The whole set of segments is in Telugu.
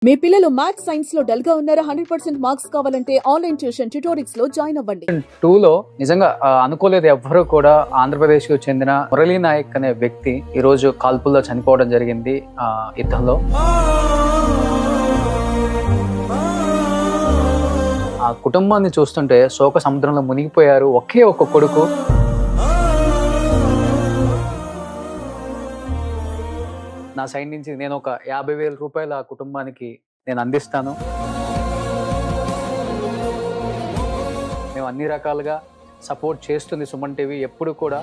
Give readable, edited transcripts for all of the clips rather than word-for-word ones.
మీ పిల్లలు మ్యాథ్స్ సైన్స్ లో డల్ గా ఉన్నారా? 100% మార్క్స్ కావాలంటే ఆన్లైన్ ట్యూషన్ ట్యుటోరిక్స్ లో జాయిన్ అవ్వండి. 2 లో నిజంగా అనుకోలేదు ఎవ్వరూ కూడా. ఆంధ్రప్రదేశ్ కు చెందిన మురళీ నాయక్ అనే వ్యక్తి ఈ రోజు కాల్పుల్లో చనిపోవడం జరిగింది యుద్ధంలో. ఆ కుటుంబాన్ని చూస్తుంటే శోక సముద్రంలో మునిగిపోయారు. ఒకే ఒక కొడుకు. నా సైడ్ నుంచి నేను ఒక 50,000 రూపాయలు ఆ కుటుంబానికి నేను అందిస్తాను. మేము అన్ని రకాలుగా సపోర్ట్ చేస్తుంది సుమన్ టీవీ ఎప్పుడు కూడా.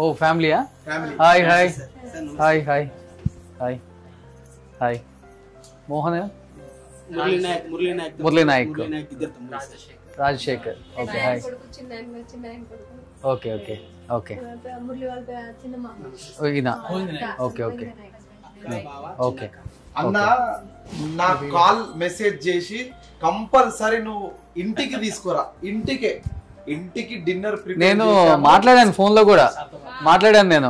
ఓ ఫ్యామిలీయా? Hi hi hi hi hi hi. Mohan, Murali Nayak, Rajasekhar. Okay hi. Okay okay okay ఈయన. Okay okay okay. అన్న నాకు కాల్ మెసేజ్ చేసి కంపల్సరీ నువ్వు ఇంటికి తీసుకురా, ఇంటికి డిన్నర్ నేను మాట్లాడాను, ఫోన్ లో కూడా మాట్లాడాను నేను.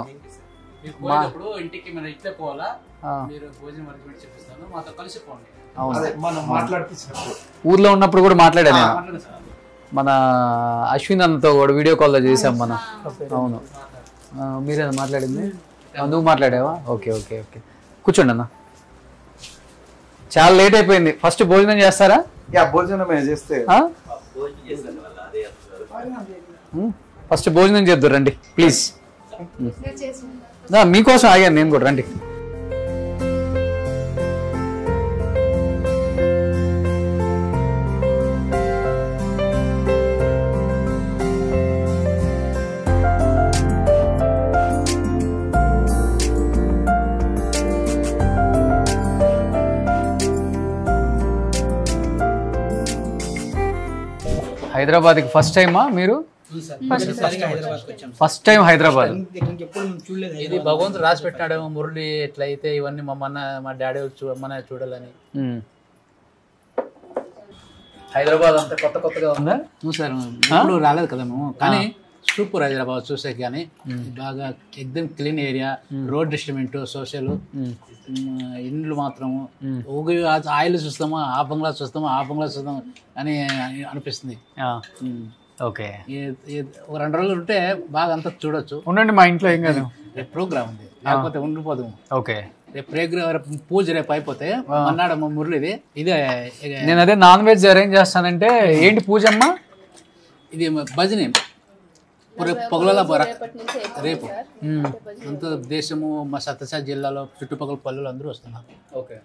ఇంటికి మనం ఇట్లే పోవాలా, మీరు భోజనం అరేంజ్మెంట్ చేపిస్తాను, మాతో కలిసి పోండి. మనం మాట్లాడిపించినప్పుడు ఊర్లో ఉన్నప్పుడు కూడా మాట్లాడాను నేను. మన అశ్విన్ అన్నతో కూడా వీడియో కాల్లో చేసాం మనం. అవును, మీరేనా మాట్లాడింది? నువ్వు మాట్లాడావా? Okay okay okay. కూర్చోండి అన్న, చాలా లేట్ అయిపోయింది. ఫస్ట్ భోజనం చేస్తారా? భోజనం చేస్తే ఫస్ట్ భోజనం చేద్దాం రండి ప్లీజ్. మీకోసం ఆగాను నేను కూడా, రండి. హైదరాబాద్కి ఫస్ట్ టైమా మీరు? First time Hyderabad. ఇది భగవంతుడు రాసి పెట్టినాడేమో, మురళి ఎట్లయితే ఇవన్నీ మా డాడీ మన చూడాలని. హైదరాబాద్ అంతా కొత్తగా ఉందా? చూసారు, ఇప్పుడు రాలేదు కదా మేము, కానీ సూపర్ హైదరాబాద్ చూసే. కానీ బాగా ఎక్దమ్ clean area, road distribute, social, ఇండ్లు మాత్రము ఆయిల్ చూస్తామా, ఆ బంగ్లా చూస్తామా అని అనిపిస్తుంది. ఓకే, 2 రోజులు ఉంటే బాగా అంతా చూడొచ్చు. ఉండండి, మా ఇంట్లో ఏం కాదు. రేపు ప్రోగ్రామ్ ఉంది, లేకపోతే ఉండిపోదు. ఓకే, రేపు పూజ రేపు అయిపోతే అన్నాడు మురళిది. ఇదే నేను అదే నాన్ వెజ్ అరేంజ్ చేస్తానంటే. ఏంటి పూజ అమ్మా? ఇది భజనే పొగల రేపు అంత దేశము, మా సత్యసాయి జిల్లాలో చుట్టుపక్కల పల్లెలు అందరూ వస్తున్నారు. ఓకే,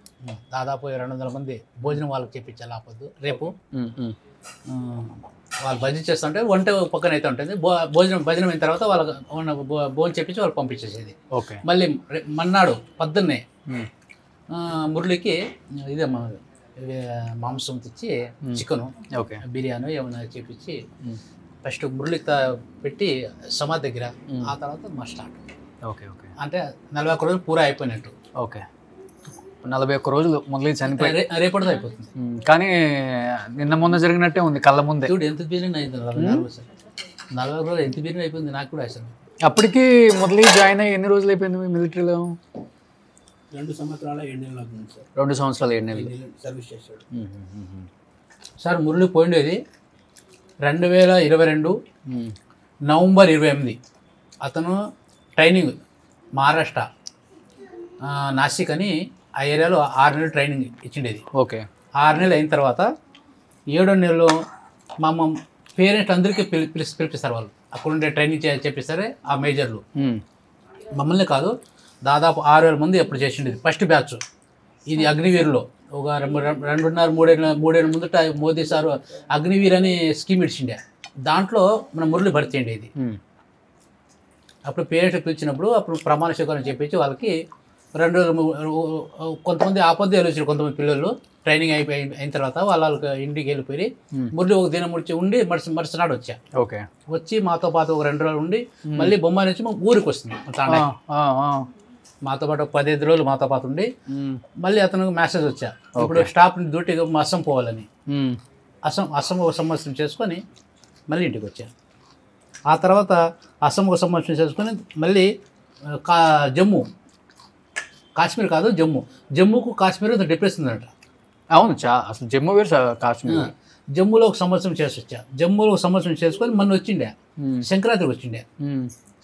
దాదాపు 200 మంది భోజనం వాళ్ళకి చెప్పించాలి. ఆపొద్దు రేపు వాళ్ళు భజన చేస్తుంటే వంట పక్కన అయితే ఉంటుంది. భజనం అయిన తర్వాత వాళ్ళకి భోజనం చెప్పించి వాళ్ళు పంపించేసేది. ఓకే, మళ్ళీ మన్నాడు పొద్దున్నే మురళికి ఇదే మాంసం తెచ్చి చికెను, ఓకే, బిర్యానీ ఏమైనా చేపించి ఫస్ట్ మురళికి పెట్టి సమాధి దగ్గర, ఆ తర్వాత మా స్టార్ట్. ఓకే ఓకే, అంటే 41 రోజులు పూరా అయిపోయినట్టు. ఓకే, 41 రోజులు మురళి చనిపోయి రేపటితో అయిపోతుంది. కానీ నిన్న మొన్న జరిగినట్టే ఉంది కళ్ళ ముందే. చూడు ఎంత బిర్యానీ అయింది, 40 రోజులు ఎంత బిర్యానీ అయిపోయింది. నాకు కూడా అసలు అప్పటికి మురళి జాయిన్ అయ్యి ఎన్ని రోజులు అయిపోయింది మిలిటరీలో? 2 సంవత్సరాల 7 నెలలు అవుతుంది సార్. 2 సంవత్సరాలు 7 నెలలు సర్వీస్ చేశాడు సార్. మురళి పోయిండేది 2022 నవంబర్ 28. అతను ట్రైనింగ్ మహారాష్ట్ర నాసిక్ అని ఆ ఏరియాలో 6 నెలలు ట్రైనింగ్ ఇచ్చిండేది. ఓకే, 6 నెలలు అయిన తర్వాత 7వ నెలలో మా పేరెంట్స్ అందరికీ పిలిపిస్తారు. వాళ్ళు అక్కడ ఉండే ట్రైనింగ్ చేపిస్తారు ఆ మేజర్లు. మమ్మల్ని కాదు, దాదాపు 6,000 మంది ఎప్పుడు చేసిండేది ఫస్ట్ బ్యాచ్. ఇది అగ్నివీరులో ఒక 2.5-3 ఏళ్ళ ముందట మోదీ సారు అగ్నివీర్ అని స్కీమ్ ఇచ్చిండే. దాంట్లో మన మురళి భర్తీ అయ్యేది. అప్పుడు పేరెంట్స్ పిలిచినప్పుడు అప్పుడు ప్రమాణ స్వీకారం చెప్పించి వాళ్ళకి 2 రోజులు కొంతమంది ఆపద్యాలు వచ్చారు, కొంతమంది పిల్లలు ట్రైనింగ్ అయిన తర్వాత వాళ్ళకి ఇంటికి వెళ్ళిపోయి మురళి ఒక దినం ఉండి మరుసనాడు వచ్చా. ఓకే. వచ్చి మాతో పాటు ఒక 2 రోజులు ఉండి మళ్ళీ బొమ్మాయి నుంచి ఊరికి వస్తుంది. మాతో పాటు 15 రోజులు మాతో పాటు ఉండి మళ్ళీ అతనికి మెసేజ్ వచ్చా, ఇప్పుడు స్టాఫ్ డ్యూటీగా అస్సం పోవాలని. అస్సం ఒక సంవత్సరం చేసుకొని మళ్ళీ ఇంటికి వచ్చా. ఆ తర్వాత అస్సం ఒక సంవత్సరం చేసుకొని మళ్ళీ జమ్మూ, కాశ్మీర్ కాదు జమ్మూకు కాశ్మీర్ డిఫరెన్స్ ఉందంట. అవును, అసలు జమ్మూ వేరు కాశ్మీర్. జమ్మూలో ఒక సంవత్సరం చేసి వచ్చా. జమ్మూలో ఒక సంవత్సరం చేసుకొని మొన్న వచ్చిండే, సంక్రాంతికి వచ్చిండే.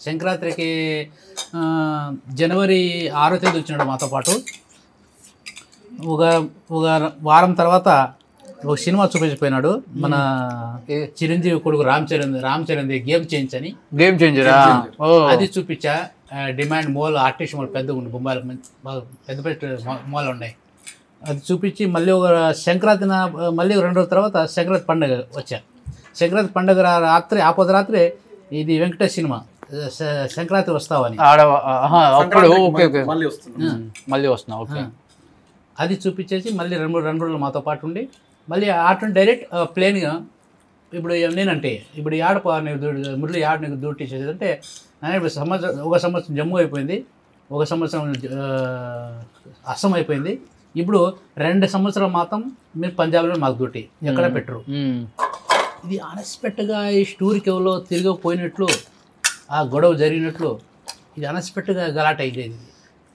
సంక్రాంతికి జనవరి 6వ తేదీ వచ్చినాడు మాతో పాటు. ఒక వారం తర్వాత ఒక సినిమా చూపించిపోయినాడు, మన చిరంజీవి కొడుకు రామ్ చరణ్ గేమ్ చేంజ్ అని. గేమ్ చేంజరా? అది చూపించా. డిమాండ్ మాల్, ఆర్టిస్ట్ మాల్ పెద్దగా ఉండి బొంబాయిలో పెద్ద మాల్ ఉన్నాయి. అది చూపించి మళ్ళీ ఒక సంక్రాంతి మళ్ళీ 2 రోజుల తర్వాత సంక్రాంతి పండుగ వచ్చా. సంక్రాంతి పండుగ రాత్రి రాత్రి ఇది వెంకటేష్ సినిమా సంక్రాంతి వస్తావని మళ్ళీ వస్తున్నా. ఓకే. అది చూపించేసి మళ్ళీ 2 రోజులు మాతో పాటు ఉండి మళ్ళీ ఆటో డైరెక్ట్ ప్లేన్గా. ఇప్పుడు నేనంటే ఇప్పుడు మురళి ఆడ నీకు డ్యూటీ చేసేదంటే ఇప్పుడు ఒక సంవత్సరం జమ్మూ అయిపోయింది, ఒక సంవత్సరం అస్సాం అయిపోయింది. ఇప్పుడు 2 సంవత్సరాలు మాత్రం మీరు పంజాబ్లో మాకు డ్యూటీ, ఎక్కడ పెట్టరు. ఇది అన్ఎక్స్పెక్ట్గా ఈ స్టోరీకి ఎవరో తిరిగిపోయినట్లు, ఆ గొడవ జరిగినట్లు, ఇది అన్ఎక్స్పెక్ట్గా గలాట్ అయ్యేది.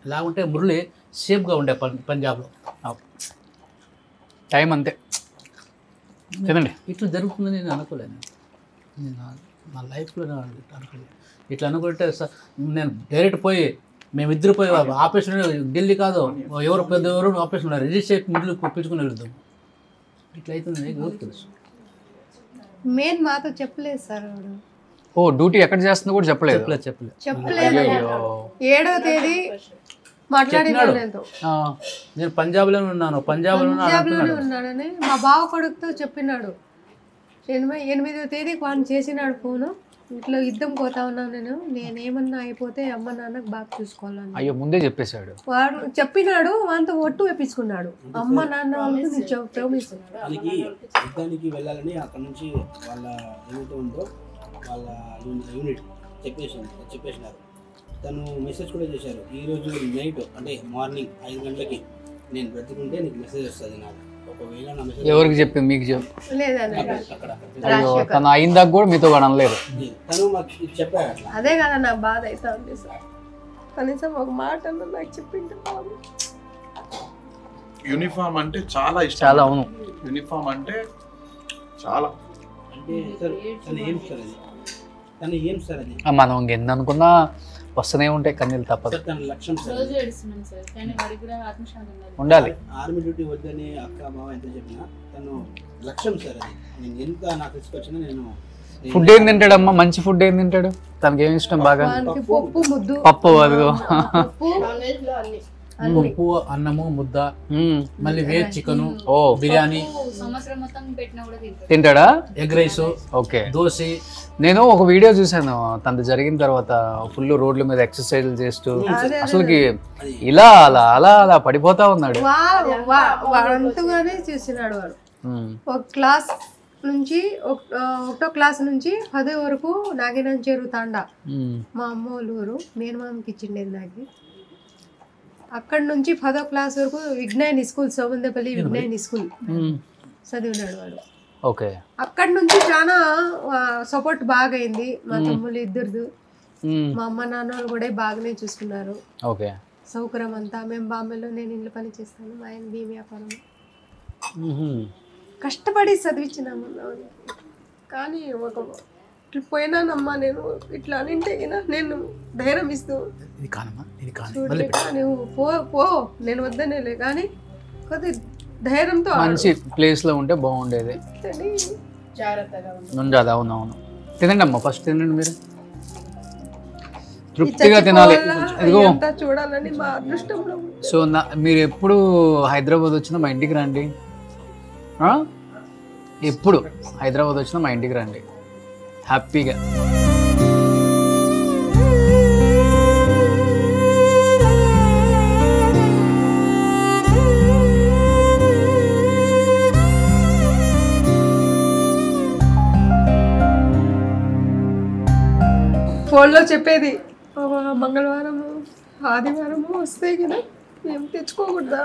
ఇలా ఉంటే మురళి సేఫ్గా ఉండే పంజాబ్లో. టైం అంతే కదండి. ఇట్లా జరుగుతుందని నేను అనుకోలేను. నా లైఫ్లో అనుకోలేదు. ఇట్లా అనుకుంటే నేను డైరెక్ట్ పోయి మేమిద్దరు పోయి ఆపరేషన్ ఢిల్లీ కాదు ఎవరు ఆపరేషన్ రిజిస్ట్రేషన్ మురళి ఒప్పించుకుని వెళ్తాం. ఇట్లా అవుతుంది ఎవరు తెలుసు. మెయిన్ మాతో చెప్పలేదు సార్. డ్యూటీ ఎక్కడ చేస్తుందో కూడా చెప్పలేదు. 7వ తేదీ మాట్లాడినాడు. నేను పంజాబ్లోనే ఉన్నానని మా బావ కొడుకుతో చెప్పినాడు. 8వ తేదీకి వాడిని చేసినాడు ఫోను. ఇట్లా యుద్ధం పోతా ఉన్నాను నేనేమన్నా అయిపోతే అమ్మ నాన్నకు బాగా చూసుకోవాలని. అయ్యో ముందే చెప్పేశాడు. వాడు చెప్పినాడు, వాంతో ఒట్టు వేపించుకున్నాడు. అమ్మ నాన్న వాళ్ళకి యుద్ధానికి వెళ్ళాలని అక్కడ నుంచి వాళ్ళ ఏమైతే ఉందో వాళ్ళ యూనిట్ చెప్పేసినారు. తను మెసేజ్ కూడా చేశారు, ఈరోజు నైట్ అంటే మార్నింగ్ 5 గంటలకి నేను బ్రతుకుంటే నీకు మెసేజ్ వస్తుంది. నాకు ఒకవేళ నా మెసేజ్ ఎవరికి చెప్పింది? మీకు అక్కడ తను అయిందాక కూడా మీతో అనలేదు. తను మాకు చెప్పాడు అట్లా. అదే కదా నాకు బాధ అవుతా ఉంది సార్. కనీసం ఒక మాట నాకు చెప్పింటే బాబు. యూనిఫామ్ అంటే చాలా ఇష్టం. చాలా. అవును, యూనిఫామ్ అంటే చాలా. అంటే సార్ తను ఏం సార్ అది మనం ఎన్ని అనుకున్నా వస్తూనే ఉంటాయి కన్నీళ్ళు, తప్పదు. తన లక్ష్యం సార్ ఉండాలి. ఆర్మీ డ్యూటీ వద్దని అక్క బావ ఎంత చెప్పినా తను లక్ష్యం సార్ అది. నేను ఎంత నాకు తీసుకొచ్చినా నేను. ఫుడ్ ఏం తింటాడమ్మా? మంచి ఫుడ్ ఏం తింటాడు? తనకి ఏమి ఇష్టం బాగా? పప్పు, అదిగో పప్పు, అన్నము, ముద్ద, మళ్ళీ వేజ్ చికెన్, బిర్యానీ తింటాడా? Egg rice, okay, dosa. నేను ఒక వీడియో చూసాను తనది జరిగిన తర్వాత, ఫుల్ రోడ్ల మీద ఎక్సర్సైజ్ చేస్తూ అసలుకి ఇలా అలా అలా అలా పడిపోతా ఉన్నాడు. వాడంతగానే చేసినాడు వాడు. ఒక క్లాస్ నుంచి 1వ క్లాస్ నుంచి 10 వరకు నాగేనని చేరుతాండా. మా అమ్మ వాళ్ళ ఊరు మేనమామకి ఇచ్చిండేది నాకు. అక్కడ నుంచి 10వ క్లాస్ వరకు విజ్ఞాని స్కూల్, సోమందపల్లి విజ్ఞాని స్కూల్ చదివినాడు వాడు. ఓకే. అక్కడ నుంచి చాలా సపోర్ట్ బాగా అయింది. మా తమ్ముళ్ళు ఇద్దరు, మా అమ్మ నాన్న వాళ్ళు కూడా బాగానే చూసుకున్నారు. ఓకే. సౌకర్యం అంతా. మేము బాంబేలో నేను ఇల్లు పని చేస్తాను, ఆయన భీ వ్యాపారం. కష్టపడి చదివించినాము. కానీ ఒక పోయినానమ్మా నేను ఇట్లా అనింటే నేను ధైర్యం ఇస్తూ నువ్వు పో నేను వద్దనేలే, కానీ కొద్ది ధైర్యంతో మంచి ప్లేస్ లో ఉంటే బాగుండేది. ఉండాలి. అవునవును. తినండి అమ్మా, ఫస్ట్ తినండి, మీరు తృప్తిగా తినాలి. ఇదిగో చూడాలని మా అదృష్టంలో. సో మీరు ఎప్పుడు హైదరాబాద్ వచ్చినా మా ఇంటికి రండి. ఎప్పుడు హైదరాబాద్ వచ్చినా మా ఇంటికి రండి హ్యాపీగా. ఫోన్లో చెప్పేది మంగళవారము ఆదివారము వస్తాయి కదా మేము తెచ్చుకోకూడదా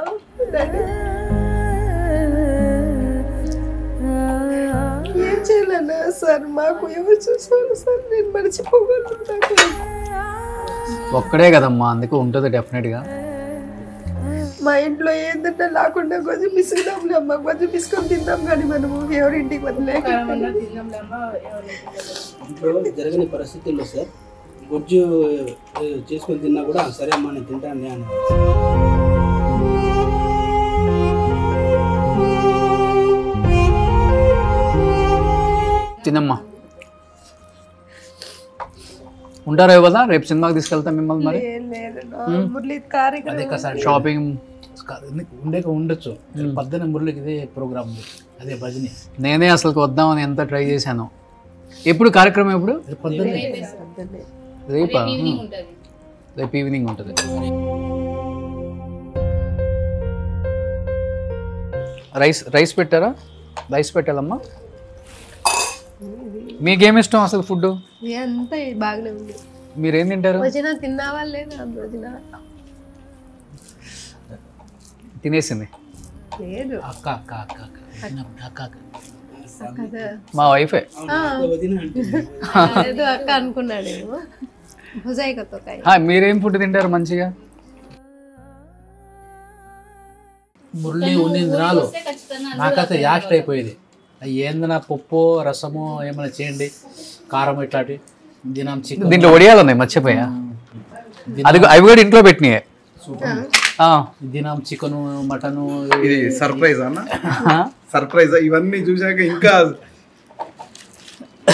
డాడీ ఏం చేయాలన్నా సార్ మాకు ఎవరు చూసుకోవాలి సార్ నేను మర్చిపోగలను ఒక్కడే కదమ్మా అందుకే ఉంటుంది డెఫినెట్గా మా ఇంట్లో ఏంటంటే లేకుండా కొంచెం పిసుకుదాంలే అమ్మ కొంచెం పిసుకొని తిందాం కానీ మనము ఎవరింటికి వదిలేక ఇంట్లో జరగని పరిస్థితుల్లో సార్ గుజ్జు చేసుకొని తిన్నా కూడా సరే అమ్మా నేను తింటాను అని తినమ్మా ఉంటారా కదా రేపు సినిమాకి తీసుకెళ్తాం మిమ్మల్ని మరి మురళి కార్యక్రమం అదే కదా షాపింగ్ ఉండొచ్చు పొద్దున్న మురళికి ఇదే ప్రోగ్రామ్ అదే భజని నేనే అసలు వద్దామని ఎంత ట్రై చేశాను ఎప్పుడు కార్యక్రమం ఎప్పుడు పొద్దున్నే రేపా రేపు ఈవినింగ్ ఉంటుంది రైస్ పెట్టారా రైస్ పెట్టాలమ్మా మీకేమి ఇష్టం అసలు ఫుడ్ అంతా బాగానే ఉంది మీరేం తింటారు భోజన తిన్నావా లేదా భోజన తినేసింది లేదు అక్క అక్క అక్క అక్క అక్క కదా మా వైఫే ఏదో అక్క అనుకున్నాడేమో భుజాయికతో మీరేం ఫుడ్ తింటారు మంచిగా మురళి ఉన్ని దినాలు నాకైతే యాస్ట్ అయిపోయేది ఏందన్నా పప్పు రసము ఏమైనా చేయండి కారం ఇట్లాంటి దినం చికెన్ దీంట్లో వడియాలు ఉన్నాయి మర్చిపోయా అది అవి కూడా ఇంట్లో పెట్టినాయి దినం చికెను మటను ఇది సర్ప్రైజ్ అన్న సర్ప్రైజ్ ఇవన్నీ చూసాక ఇంకా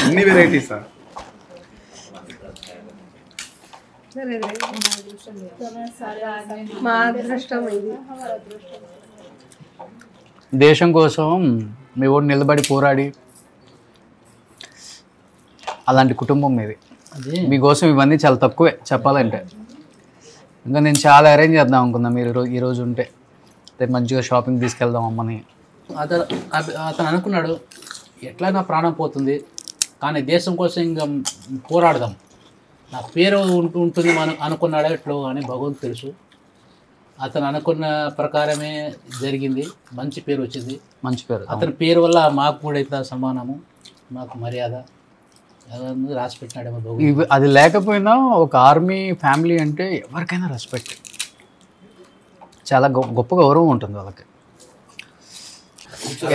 అన్ని వెరైటీసా మా అదృష్టం ఇది దేశం కోసం మీ ఊరు నిలబడి పోరాడి అలాంటి కుటుంబం మీది మీకోసం ఇవన్నీ చాలా తక్కువే చెప్పాలంటే ఇంకా నేను చాలా అరేంజ్ చేద్దాం అనుకున్నా మీరు ఈరోజు ఉంటే రేపు మంచిగా షాపింగ్ తీసుకెళ్దాం అమ్మని అతను అనుకున్నాడు ఎట్లా నా ప్రాణం పోతుంది కానీ దేశం కోసం ఇంకా పోరాడదాం నా పేరు ఉంటుంది మనం అనుకున్నాడో ఎట్లో అని భగవంతుడు తెలుసు అతను అనుకున్న ప్రకారమే జరిగింది మంచి పేరు వచ్చింది మంచి పేరు అతని పేరు వల్ల మాకు కూడా అయితే సమానము మాకు మర్యాద రాసి పెట్టినాడేమో భగవంతుడు అది లేకపోయినా ఒక ఆర్మీ ఫ్యామిలీ అంటే ఎవరికైనా రెస్పెక్ట్ చాలా గొప్ప గౌరవం ఉంటుంది వాళ్ళకి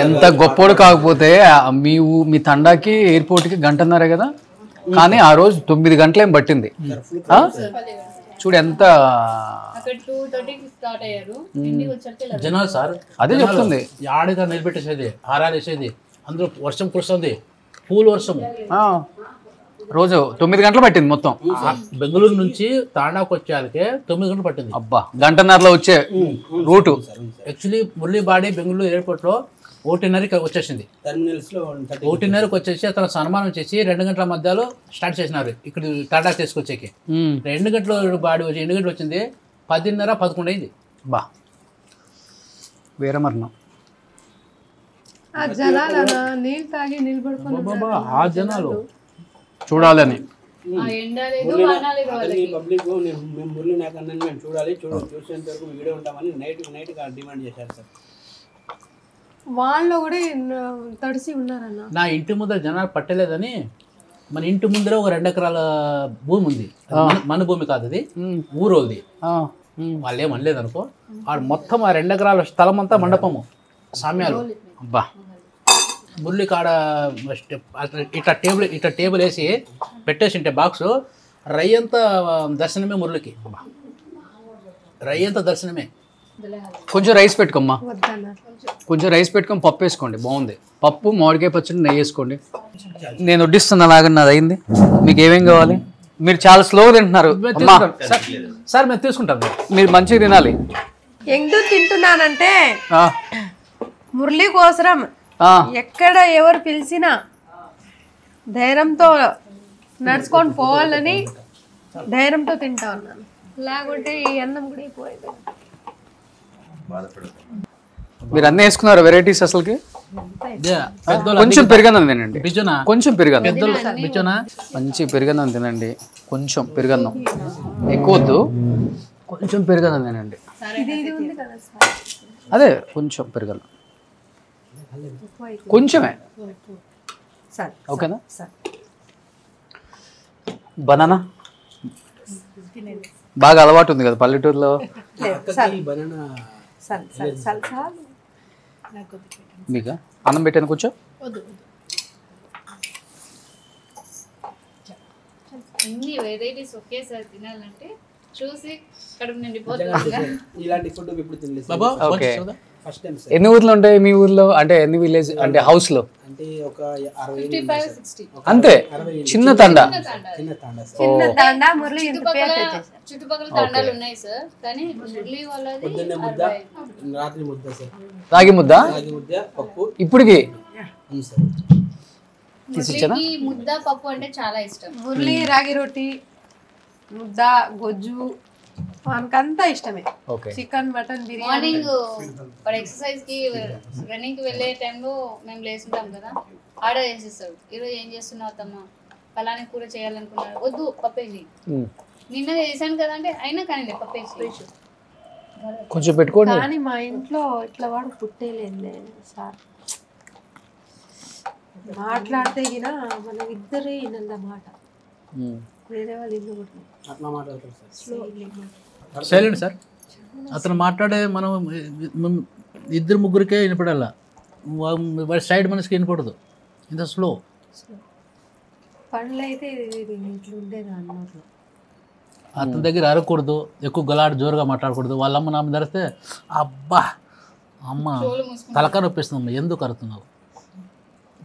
ఎంత గొప్పోడు కాకపోతే మీ తండాకి ఎయిర్పోర్ట్కి గంటన్నర కదా కానీ ఆ రోజు 9 గంటలేం పట్టింది చూడు ఎంత జనాలు సార్ అదే చెప్తుంది ఆడిగా నిలబెట్టేసేది హారాలు వేసేది అందులో వర్షం కురుస్తుంది పూలు వర్షము రోజు 9 గంటలు పట్టింది మొత్తం బెంగళూరు నుంచి తాండాకు వచ్చేయాలకే 9 గంటలు పట్టింది అబ్బా గంటన్నరలో వచ్చే రూటు యాక్చువల్లీ మురళీబాడి బెంగళూరు ఎయిర్పోర్ట్ లో 1:30కి వచ్చేసింది 1:30కి వచ్చేసి అతను సన్మానం చేసి 2 గంటల మధ్యలో స్టార్ట్ చేసినారు ఇక్కడ టాటా తీసుకొచ్చేకి 2 గంటల బాడీ వచ్చి 2 గంటలు వచ్చింది 10:30 11 అయింది బా వీరమరణం ఆ జనాలన్నా నీళ్ళు తాగి నిలబడుకుని ఆ జనాలు చూడాలని పబ్లిక్ మేము మురళి నాయక్ అన్నని మేము చూసేంత వరకు వీడియో ఉంటామని నైట్ డిమాండ్ చేశారు సార్ వాళ్ళు కూడా తడిసి ఉన్నారన్న నా ఇంటి ముందర జనాలు పట్టలేదని మన ఇంటి ముందర ఒక 2 ఎకరాల భూమి ఉంది మన భూమి కాదు అది ఊరోది వాళ్ళు ఏమనలేదు అనుకో ఆడు మొత్తం ఆ 2 ఎకరాల స్థలం అంతా మండపము సామ్యాలు అబ్బా మురళి కాడ ఇట్లా టేబుల్ వేసి పెట్టేసింటే బాక్స్ రయ్యంతా దర్శనమే మురళికి రయ్యంతా దర్శనమే కొంచెం రైస్ పెట్టుకోమ్మా వద్దన్న కొంచెం రైస్ పెట్టుకొని పప్పు వేసుకోండి బాగుంది పప్పు మామిడికాయ పచ్చడి నెయ్యి వేసుకోండి నేను వడ్డిస్తున్నా అలాగే నాది అయింది మీకు ఏమేం కావాలి మీరు చాలా స్లోగా తింటున్నారు అమ్మా సార్ మేము తీసుకుంటాం మీరు మంచిగా తినాలి ఎందుకు తింటున్నానంటే ఆ, మురళి కోసరం ఆ, ఎక్కడ ఎవరు పిలిచినా ధైర్యంతో నడుచుకొని పోవాలని ధైర్యంతో తింటా ఉన్నాను లేకుంటే ఈ అన్నం కూడా అయిపోయేది మీరు అన్నీ వేసుకున్నారు వెరైటీస్ అసలుకి కొంచెం పెరుగన్నం తినండి, బిజునా కొంచెం పెరుగన్నం, పెద్దలు బిజునా మంచి పెరుగన్నం తినండి, కొంచెం పెరుగన్నం, ఎక్కువ వద్దు, కొంచెం పెరుగన్నం తినండి. అదే కొంచెం పెరుగన్నం, కొంచెమే, ఓకేనా? బనానా బాగా అలవాటు ఉంది కదా పల్లెటూరులో బనానా మీకు. అన్నం పెట్టాను కొంచెం. అన్ని వెరైటీస్ ఒకేసారి తినాలంటే చూసి కడుపు నిండిపోతుంది. ఇలాంటి ఫుడ్ ఎప్పుడు తినలేదు బాబా ఓకే. First time sir. ఎన్ని ఊర్లు ఉంటాయి మీ ఊర్లో, అంటే ఎన్ని విలేజ్ అంటే హౌస్ లో? అంటే ఒక 60 55-60 అంతే, చిన్న తండ. చిన్న తాండా సార్. చిన్న తాండా మురళి ఇంత పేరు చుట్టుపక్కల తండాలు ఉన్నాయి సార్, కానీ మురళి వాళ్ళది పొద్దున్నే ముద్ద, రాత్రి ముద్ద సార్. రాగి ముద్ద రాగి ముద్ద, పప్పు. ఇప్పటికి అవును సార్. తీసిచ్చానా? మురళికి ముద్ద పప్పు అంటే చాలా ఇష్టం. మురళి రాగి రొట్టి, ముద్ద, గొజ్జు మనకంతా ఇష్టమే. Okay. Chicken, mutton, biryani. Morning వాడు ఎక్సర్సైజ్ కి రన్నింగ్ కి వెళ్ళే టైంలో మేము లేస్తుంటాం కదా, ఆర్డర్ చేసేస్తాడు. ఈరోజు ఏం చేస్తున్నావు అత్తమ్మ, ఫలాని కూర చేయాలనుకున్నాడు, వద్దు పప్పేసి, నిన్న చేశాను కదా అంటే అయినా కానీ పప్పేసి. కొంచెం పెట్టుకోండి. కానీ మా ఇంట్లో ఇట్లా వాడు పుట్టేలేదు సార్. మాట్లాడితే గిన మనం ఇద్దరే వినన్నమాట, వేరే వాళ్ళు ఇల్లు కూడా అట్లా మాట్లాడతారు సార్. Silent sir. అతను మాట్లాడే మనం ఇద్దరు ముగ్గురికే వినపడాలా, వాడి సైడ్ మనిషికి వినపడదు. ఇంత స్లో. పనులు అయితే ఇట్లా ఉండేది అన్నట్లు. అతని దగ్గర అరకూడదు, ఎక్కువ గలాడు జోరుగా మాట్లాడకూడదు. వాళ్ళ అమ్మ నాన్న ధరిస్తే అబ్బా అమ్మ తలకాయ నొప్పిస్తుందమ్మా, ఎందుకు అరుతున్నావు,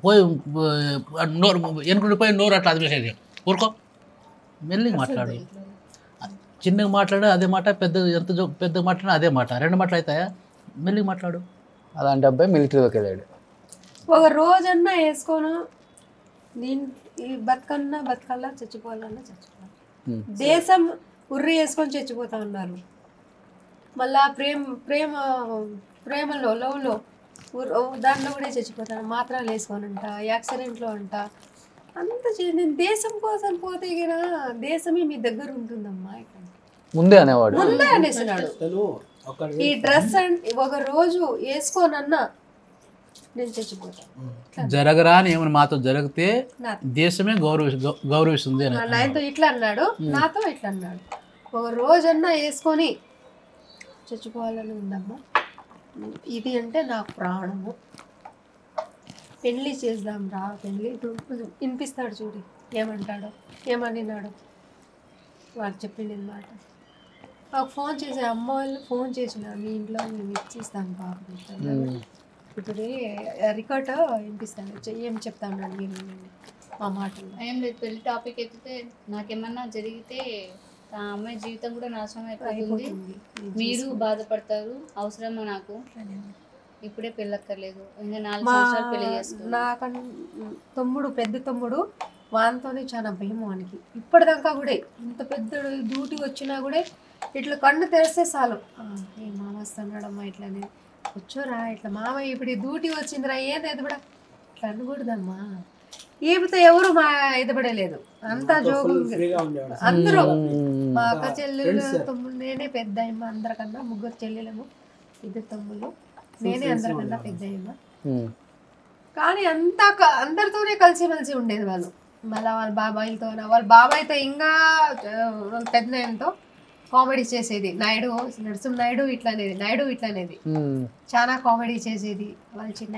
పోయి నోరు ఎనుకుండి పోయి నోరు అట్లా అదివేసేది, ఊరుకో, మెల్లిగా మాట్లాడు. చిన్నగా మాట్లాడు అదే మాట, పెద్దగా మాట్లాడినా అదే మాట, రెండు మాటలు అవుతాయా? మెల్లిగా మాట్లాడు. అలాంటి అబ్బాయి మిలిటరీలోకి వెళ్ళాడు. ఒక రోజన్నా వేసుకోను, నేను ఈ బతకల్లా చచ్చిపోవాలన్నా చచ్చిపోవాలి. దేశం ఉర్రి వేసుకొని చచ్చిపోతా ఉన్నారు. మళ్ళా ప్రేమలో లవ్లో దాంట్లో కూడా చచ్చిపోతాను. మాత్రాలు వేసుకోనంట, యాక్సిడెంట్లో అంట, అంత నేను దేశం కోసం పోతే గినా దేశమే మీ దగ్గర ఉంటుందమ్మా. ముందే అనేవాడు, ముందే అనేసినాడు. ఈ డ్రెస్ ఒక రోజు వేసుకోనన్నా నేను చచ్చిపోతాను. జరగరా అని ఏమైనా మాతో జరిగితే దేశమే గౌరవిస్తుంది అని నాయనతో ఇట్లా అన్నాడు, నాతో ఇట్లా అన్నాడు. ఒక రోజన్నా వేసుకొని చచ్చిపోవాలని ఉందమ్మా. ఇది అంటే నాకు ప్రాణము. పెళ్ళి చేద్దాం రా, పెళ్ళి వినిపిస్తాడు చూడు ఏమంటాడో, ఏమన్నాడు వాడు చెప్పింది మాట. నాకు ఫోన్ చేసే అమ్మ వాళ్ళు ఫోన్ చేసిన, మీ ఇంట్లో మేము ఇచ్చిస్తాం పాపం ఇప్పుడు రికార్డ్ వినిపిస్తాను, ఏం చెప్తా ఉన్నాడు మీరు మా మాటలు. ఏం లేదు, పెళ్లి టాపిక్ ఎత్తితే నాకేమన్నా జరిగితే ఆ అమ్మాయి జీవితం కూడా నాశనం అయిపోతుంది, మీరు బాధపడతారు. అవసరమా నాకు? ఇప్పుడే పెళ్ళక్కర్లేదు, ఇంకా 4 సంవత్సరాలు పెళ్లి చేసుకోవాలి. నాకన్నా తమ్ముడు, పెద్ద తమ్ముడు, వానితోనే చాలా భయం వానికి. ఇప్పటిదాకా కూడా ఇంత పెద్ద డ్యూటీ వచ్చినా కూడా ఇట్లా కన్ను తెరిస్తే చాలు, ఏ మామ వస్తున్నాడమ్మా ఇట్లానే, వచ్చోరా ఇట్లా మామ ఇప్పుడు డ్యూటీ వచ్చిందిరా, ఏది ఎదబడా ఇట్లా అనకూడదమ్మా. ఏమితో ఎవరు మా ఎదబడలేదు, అంతా జోగు. అందరూ మా అక్క చెల్లెలు, తమ్ముడు, నేనే పెద్ద అయ్యమ్మ అందరికన్నా. 3 చెల్లెలము, 2 తమ్ముళ్ళు, నేనే అందరికన్నా పెద్ద అయ్యమ్మ. కానీ అంతా అందరితోనే కలిసిమెలిసి ఉండేది వాళ్ళు. మళ్ళీ వాళ్ళ బాబాయిలతో, వాళ్ళ బాబాయ్తో ఇంకా పెద్ద నాయనతో కామెడీ చేసేది. నరసింహ నాయుడు ఇట్లా అనేది చాలా కామెడీ చేసేది. వాళ్ళ చిన్న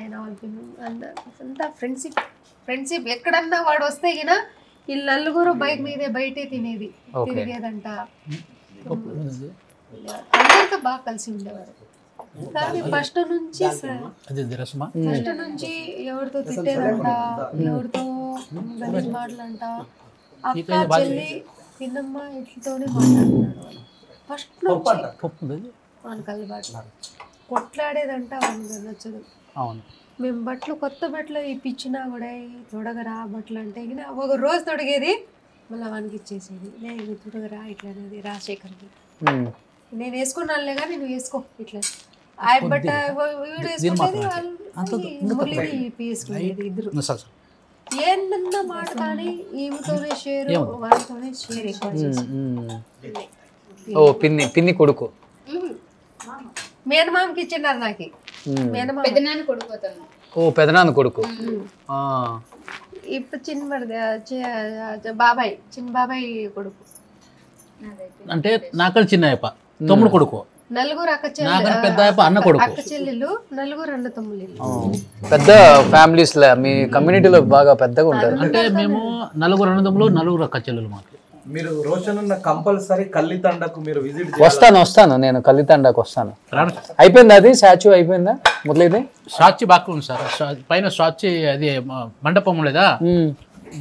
వాళ్ళ అంతా ఫ్రెండ్షిప్. ఎక్కడన్నా వాడు వస్తే గినా ఈ 4 బైక్ మీదే బయటే తిరిగేదంట. అందరితో బాగా కలిసి ఉండేవారు. కానీ ఫస్ట్ నుంచి ఎవరితో తిట్టేదంట, ఎవరితో గలీజ్ మాటలంట, అక్క చెల్లి పిన్నమ్మ ఇట్లతోనే మాట్లాడుతున్నాడు. ఫస్ట్ వాళ్ళకి అలవాటు. కొట్లాడేదంట వాళ్ళకి నచ్చదు. మేము కొత్త బట్టలు ఇప్పించినా కూడా తొడగరా బట్టలు అంటే ఒక రోజు తొడిగేది, మళ్ళీ వానికి ఇచ్చేసేది. నేను తొడగరా ఇట్లా అనేది రాజశేఖర్కి. నేను వేసుకున్నానులే కానీ నువ్వు వేసుకో ఇట్లా. ఆ బట్ట వీడు వేసుకునేది, వాళ్ళు మురళిది పీసుకునేది ఇద్దరు సార్ ఏందన్నా మాట కానీ ఈమెతోనే షేర్ వాళ్ళతోనే షేర్ ఎక్కువ చేసి ఓ పిన్ని కొడుకు మేనమామకి ఇచ్చినారు నాకు మేనమామ పెద్దనాన్న కొడుకుతాను. ఓ పెదనాన్న కొడుకు. ఇప్పుడు బాబాయ్ చిన్న బాబాయ్ కొడుకు. అంటే నాకన్నా చిన్న అయ్యప్ప తమ్ముడు కొడుకు. నలుగురు అక్క నాకన్నా పెద్ద అయ్యప్ప అన్న కొడుకు. అక్క చెల్లెళ్ళు నలుగురు అన్న తమ్ముళ్ళు. పెద్ద ఫ్యామిలీస్ లా మీ కమ్యూనిటీలో బాగా పెద్దగా ఉంటారు. అంటే మేము నలుగురు అన్నదమ్ములు, నలుగురు అక్క చెల్లెలు మాకు. మీరు రోషన్ అన్న కంపల్సరీ కల్లితండకు మీరు విజిట్ వస్తాను నేను కల్లితండాకు వస్తాను. అయిపోయిందా అది స్టాచ్యూ అయిపోయిందా మురళిది? స్టాచ్యూ బాగుంది సార్. పైన స్టాచ్యూ అది మండపం లేదా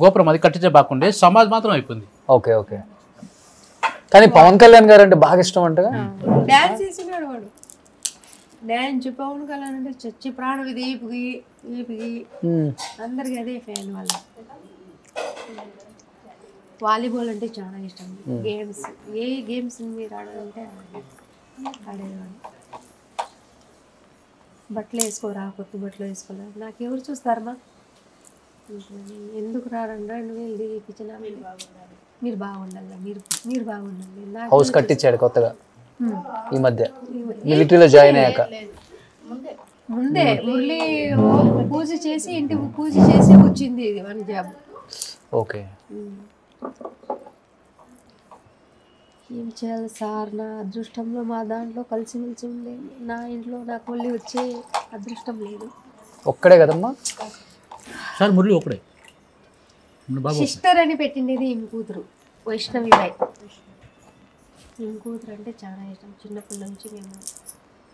గోపురం అది కట్టించే బాగుండే, సమాజ్ మాత్రం అయిపోయింది. Okay okay. కానీ పవన్ కళ్యాణ్ గారు అంటే బాగా ఇష్టం అంటగా. డాన్స్ చేసినాడు వాడు. డాన్స్ పవన్ కళ్యాణ్ అంటే చచ్చి ప్రాణం ఇది ఈపికి అందరికి అదే ఫ్యాన్ వాళ్ళు. వాలీబాల్ అంటే చాలా ఇష్టం. గేమ్స్ ఏ గేమ్స్ మీరు ఆడాలంటే ఆడేవాడు. బట్టలు వేసుకోరా, కొత్త బట్టలు వేసుకోరా, నాకు ఎవరు చూస్తారమ్మా, ఎందుకు రారండి 2000 దిగిపించిన మీరు బాగుండాలి, మీరు బాగుండండి. హౌస్ కట్టించాడు కొత్తగా ఈ మధ్య మిలిటరీలో జాయిన్ అయ్యాక. ముందే మురళి పూజ చేసి ఇంటికి పూజ చేసి వచ్చింది ఇది మన జాబ్. ఓకే. ఏం చేయాలి సార్, నా అదృష్టంలో మా దాంట్లో కలిసిమెలిసి ఉండే, నా ఇంట్లో నాకు మళ్ళీ వచ్చే అదృష్టం లేదు. ఒక్కడే కదమ్మా సార్ మురళి ఒక్కడే. సిస్టర్ అని పెట్టిండేది ఈమె కూతురు వైష్ణవి బాయ్. ఈమె కూతురు అంటే చాలా ఇష్టం. చిన్నప్పటి నుంచి మేము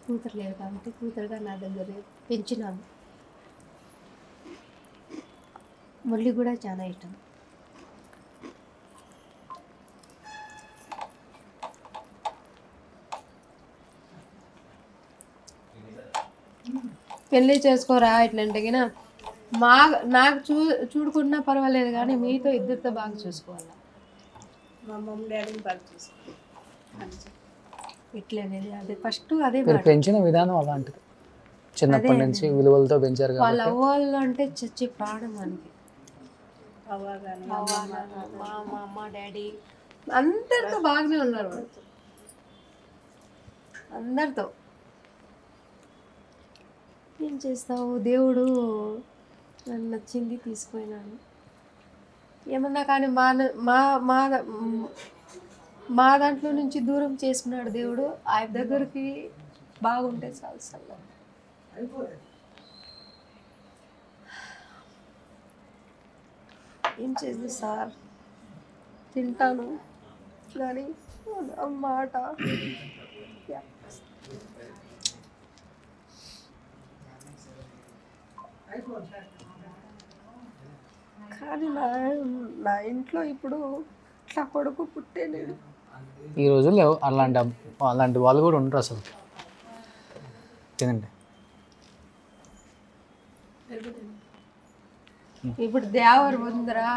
కూతురు లేదు కాబట్టి కూతురుగా నా దగ్గర పెంచినాము. మురళి కూడా చాలా ఇష్టం. పెళ్ళి చేసుకోరా ఇట్లంటే కినా నాకు చూడుకున్నా పర్వాలేదు కానీ మీతో ఇద్దరితో బాగా చూసుకోవాలి. మా మమ్మీ డాడీని బాగా చూసుకోవాలి ఇట్లనేది అదే ఫస్ట్ అదే మీరు పెంచిన విధానం అలాంటిది. చిన్నప్పటి నుంచి విలువలతో పెంచారు కాబట్టి వాళ్ళ అవ్వాళ్ళు అంటే చచ్చి ప్రాణం మనకి. మా అమ్మ డాడీ అందరితో బాగానే ఉన్నారు. అందరితో ఏం చేస్తావు, దేవుడు నన్ను నచ్చింది తీసుకుపోయినాను. ఏమన్నా కానీ మా దాంట్లో నుంచి దూరం చేసుకున్నాడు దేవుడు. ఆయన దగ్గరికి బాగుంటే చాలు సల్లా. ఏం చేద్ది సార్, తింటాను కానీ మాట కానీ నా ఇంట్లో ఇప్పుడు ఇట్లా కొడుకు పుట్టేలేదు. ఈ రోజుల్లో అలాంటి వాళ్ళు కూడా ఉంటారు అసలు. తినండి. ఇప్పుడు దేవరు ఉందిరా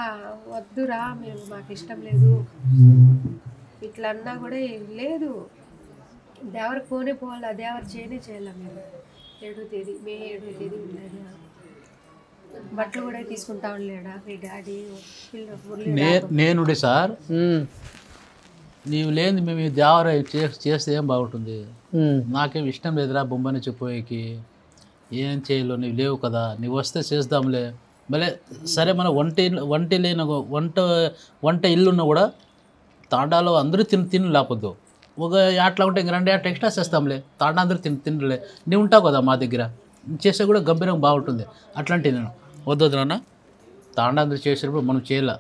వద్దురా మేము మాకు ఇష్టం లేదు ఇట్లా అన్నా కూడా లేదు. దేవరికి పోనే పోవాలి, ఆ దేవరు చేయనే చేయాలి. మేము 7వ తేదీ మే 7వ తేదీ ఉండేది. బట్టలు కూడా తీసుకుంటా ఉండలేడా మీ డాడీ నేనుండే సార్. నీవు లేని మేము దేవర చేస్తే ఏం బాగుంటుంది. నాకేం ఇష్టం లేదురా బొమ్మని చెప్పేకి, ఏం చేయలో నీవు లేవు కదా, నీవు వస్తే చేద్దాంలే భలే సరే. మన వంట లేని వంట ఇల్లున్నా కూడా తాండాలో అందరూ తిని లేకపోద్దు. ఒక ఆటలా ఉంటే ఇంక 2 ఆటలు ఎక్స్ట్రా చేస్తాంలే, తాండా అందరూ తినలే. నీవు ఉంటావు కదా మా దగ్గర, చేస్తే కూడా గంభీరంగా బాగుంటుంది. అట్లాంటివి నేను వద్దు నాన్న, తాండా అందరూ చేసేటప్పుడు మనం చేయాల.